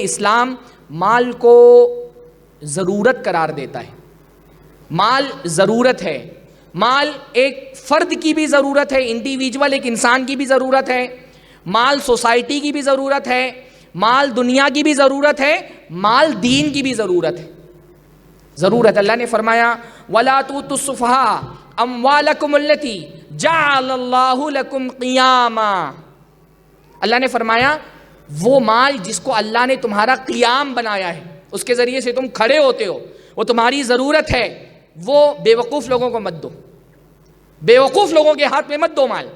اسلام مال کو ضرورت قرار دیتا ہے. مال ضرورت ہے. مال ایک فرد کی بھی ضرورت ہے، انڈیویجول ایک انسان کی بھی ضرورت ہے. مال سوسائٹی کی بھی ضرورت ہے. مال دنیا کی بھی ضرورت ہے. مال دین کی بھی ضرورت ہے. ضرورت. اللہ نے فرمایا وَلَا تُؤْتُوا السُّفَهَاءَ أَمْوَالَكُمُ الَّتِي جَعَلَ اللَّهُ لَكُمْ قِيَامًا. اللہ نے فرمایا وہ مال جس کو اللہ نے تمہارا قیام بنایا ہے، اس کے ذریعے سے تم کھڑے ہوتے ہو، وہ تمہاری ضرورت ہے، وہ بے وقوف لوگوں کو مت دو. بے وقوف لوگوں کے ہاتھ میں مت دو مال.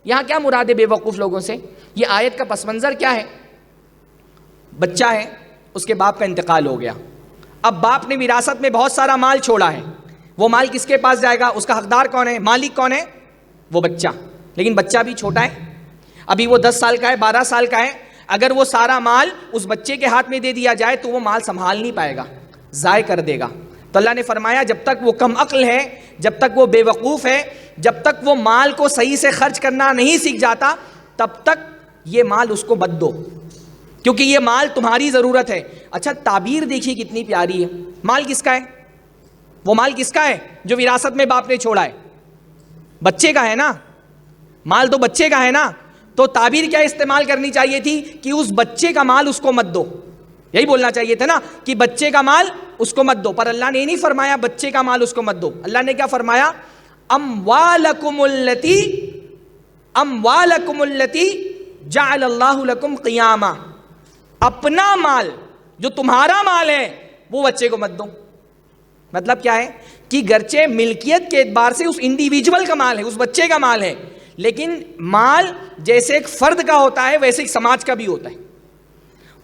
یہاں کیا مراد ہے بے وقوف لوگوں سے؟ یہ آیت کا پس منظر کیا ہے؟ بچہ ہے، اس کے باپ کا انتقال ہو گیا. اب باپ نے وراثت میں بہت سارا مال چھوڑا ہے. وہ مال کس کے پاس جائے گا؟ اس کا حقدار کون ہے؟ مالک کون ہے؟ وہ بچہ. لیکن بچہ بھی چھوٹا ہے، ابھی وہ 10 سال کا ہے، 12 سال کا ہے. اگر وہ سارا مال اس بچے کے ہاتھ میں دے دیا جائے تو وہ مال سنبھال نہیں پائے گا، ضائع کر دے گا. تو اللہ نے فرمایا جب تک وہ کم عقل ہے، جب تک وہ بے وقوف ہے، جب تک وہ مال کو صحیح سے خرچ کرنا نہیں سیکھ جاتا، تب تک یہ مال اس کو مت دو، کیونکہ یہ مال تمہاری ضرورت ہے. اچھا تعبیر دیکھیے کتنی پیاری ہے. مال کس کا ہے؟ وہ مال کس کا ہے جو وراثت میں باپ نے چھوڑا ہے؟ بچے کا ہے نا. مال تو بچے کا ہے نا. تو تعبیر کیا استعمال کرنی چاہیے تھی کہ اس بچے کا مال اس کو مت دو. یہی بولنا چاہیے تھا نا کہ بچے کا مال اس کو مت دو. پر اللہ نے نہیں فرمایا بچے کا مال اس کو مت دو. اللہ نے کیا فرمایا؟ اموالکم التی جعل اللہ لکم قیاما. اپنا مال جو تمہارا مال ہے وہ بچے کو مت دو. مطلب کیا ہے کہ گرچہ ملکیت کے اعتبار سے اس انڈیویجول کا مال ہے، اس بچے کا مال ہے، لیکن مال جیسے ایک فرد کا ہوتا ہے ویسے ایک سماج کا بھی ہوتا ہے.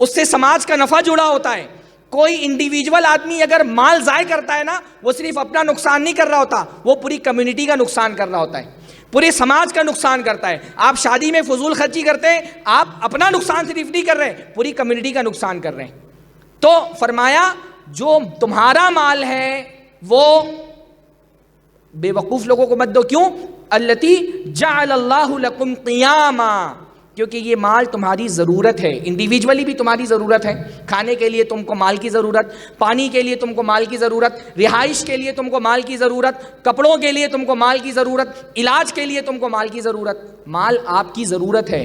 اس سے سماج کا نفع جڑا ہوتا ہے. کوئی انڈیویجول آدمی اگر مال ضائع کرتا ہے نا، وہ صرف اپنا نقصان نہیں کر رہا ہوتا، وہ پوری کمیونٹی کا نقصان کر رہا ہوتا ہے، پورے سماج کا نقصان کرتا ہے. آپ شادی میں فضول خرچی کرتے ہیں، آپ اپنا نقصان صرف نہیں کر رہے، پوری کمیونٹی کا نقصان کر رہے ہیں. تو فرمایا جو تمہارا مال ہے وہ بے وقوف لوگوں کو مت دو. کیوں؟ التی جعل اللہ لکم قیاما، کیونکہ یہ مال تمہاری ضرورت ہے. انڈیویجولی بھی تمہاری ضرورت ہے. کھانے کے لیے تم کو مال کی ضرورت، پانی کے لیے تم کو مال کی ضرورت، رہائش کے لیے تم کو مال کی ضرورت، کپڑوں کے لیے تم کو مال کی ضرورت، علاج کے لیے تم کو مال کی ضرورت. مال آپ کی ضرورت ہے.